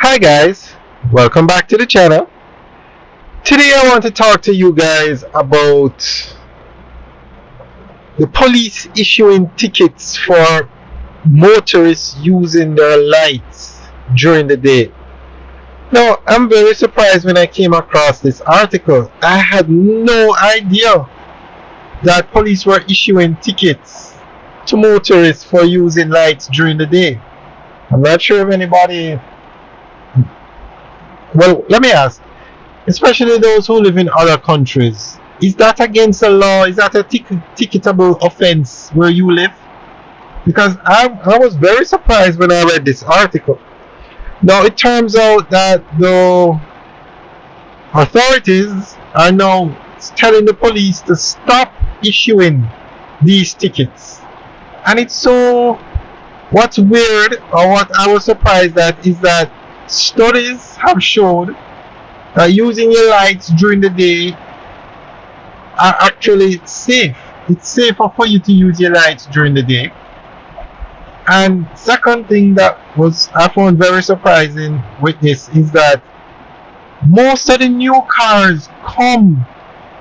Hi guys, welcome back to the channel. Today I want to talk to you guys about the police issuing tickets for motorists using their lights during the day. Now, I'm very surprised when I came across this article. I had no idea that police were issuing tickets to motorists for using lights during the day. I'm not sure if anybody. Well, let me ask, especially those who live in other countries, is that against the law? Is that a ticketable offense where you live? Because I was very surprised when I read this article. Now, it turns out that the authorities are now telling the police to stop issuing these tickets. And it's so, what's weird, or what I was surprised at, is that studies have shown that using your lights during the day are actually safe. It's safer for you to use your lights during the day. And second thing that I found very surprising with this is that most of the new cars come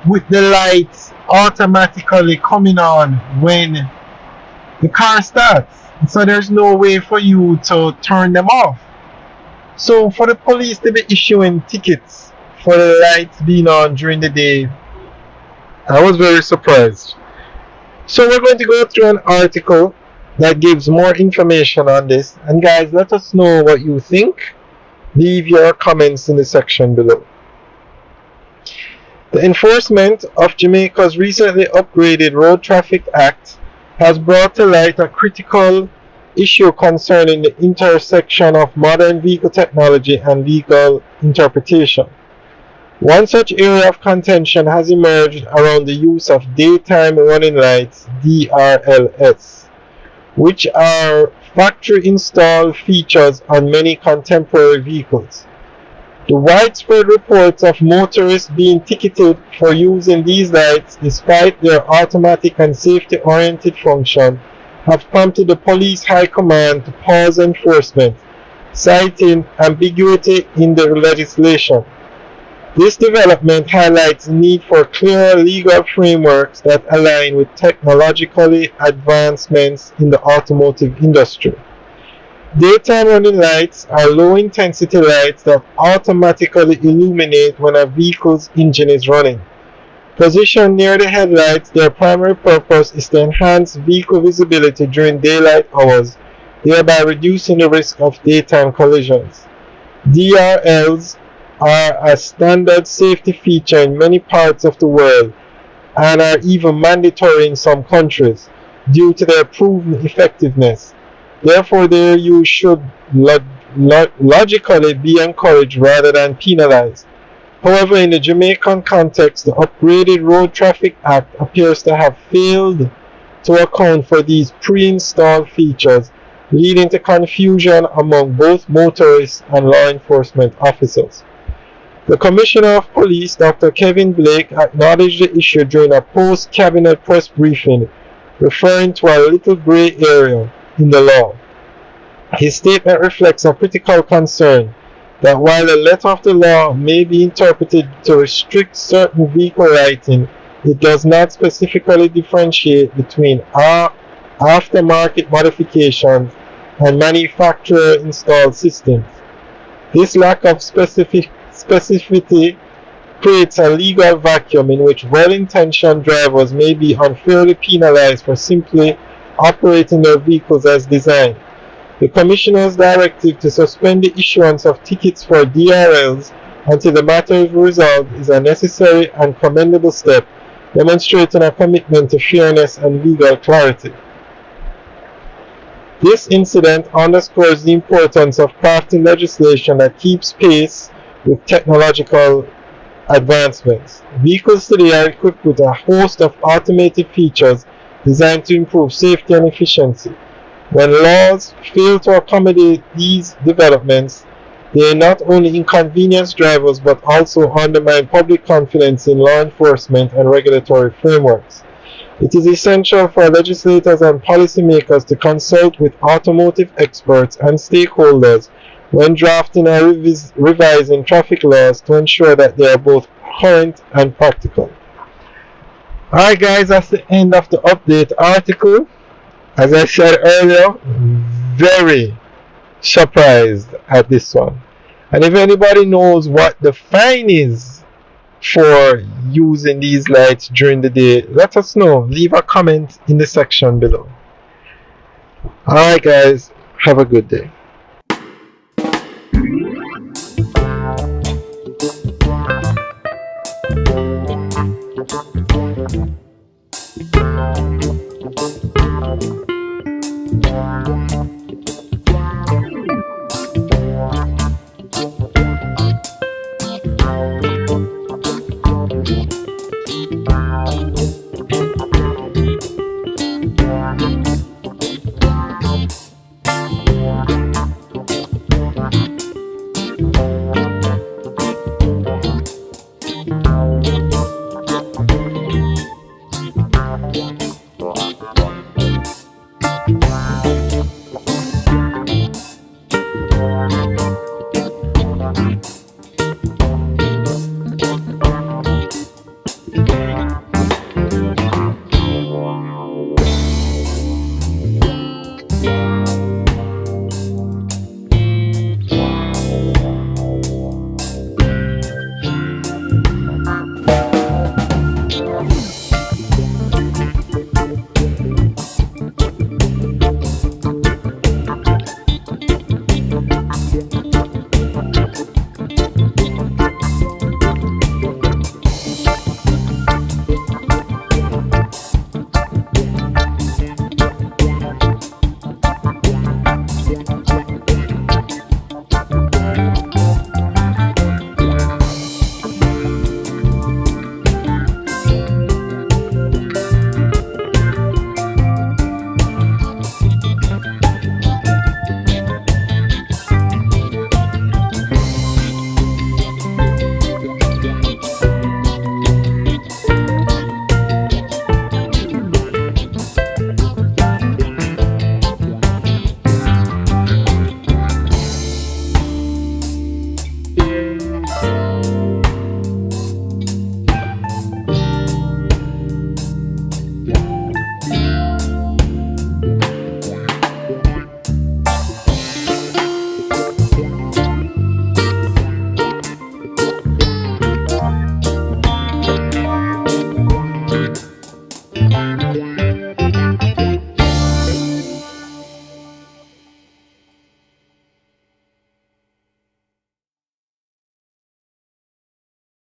with the lights automatically coming on when the car starts. So there's no way for you to turn them off. So for the police to be issuing tickets for the lights being on during the day, I was very surprised. So we're going to go through an article that gives more information on this. And guys, let us know what you think. Leave your comments in the section below. The enforcement of Jamaica's recently upgraded Road Traffic Act has brought to light a critical issue concerning the intersection of modern vehicle technology and legal interpretation. One such area of contention has emerged around the use of daytime running lights (DRLs), which are factory-installed features on many contemporary vehicles. The widespread reports of motorists being ticketed for using these lights despite their automatic and safety-oriented function have prompted the police high command to pause enforcement, citing ambiguity in the legislation. This development highlights the need for clearer legal frameworks that align with technological advancements in the automotive industry. Daytime running lights are low-intensity lights that automatically illuminate when a vehicle's engine is running. Positioned near the headlights, their primary purpose is to enhance vehicle visibility during daylight hours, thereby reducing the risk of daytime collisions. DRLs are a standard safety feature in many parts of the world and are even mandatory in some countries due to their proven effectiveness. Therefore, their use should logically be encouraged rather than penalized. However, in the Jamaican context, the upgraded Road Traffic Act appears to have failed to account for these pre-installed features, leading to confusion among both motorists and law enforcement officers. The Commissioner of Police, Dr. Kevin Blake, acknowledged the issue during a post-cabinet press briefing, referring to a little gray area in the law. His statement reflects a critical concern that while the letter of the law may be interpreted to restrict certain vehicle lighting, it does not specifically differentiate between aftermarket modifications and manufacturer-installed systems. This lack of specificity creates a legal vacuum in which well-intentioned drivers may be unfairly penalized for simply operating their vehicles as designed. The Commissioner's directive to suspend the issuance of tickets for DRLs until the matter is resolved is a necessary and commendable step, demonstrating a commitment to fairness and legal clarity. This incident underscores the importance of crafting legislation that keeps pace with technological advancements. Vehicles today are equipped with a host of automated features designed to improve safety and efficiency. When laws fail to accommodate these developments, they not only inconvenience drivers but also undermine public confidence in law enforcement and regulatory frameworks. It is essential for legislators and policymakers to consult with automotive experts and stakeholders when drafting or revising traffic laws to ensure that they are both current and practical. Alright guys, that's the end of the update article. As I said earlier, very surprised at this one. And if anybody knows what the fine is for using these lights during the day, let us know. Leave a comment in the section below. Alright guys, have a good day.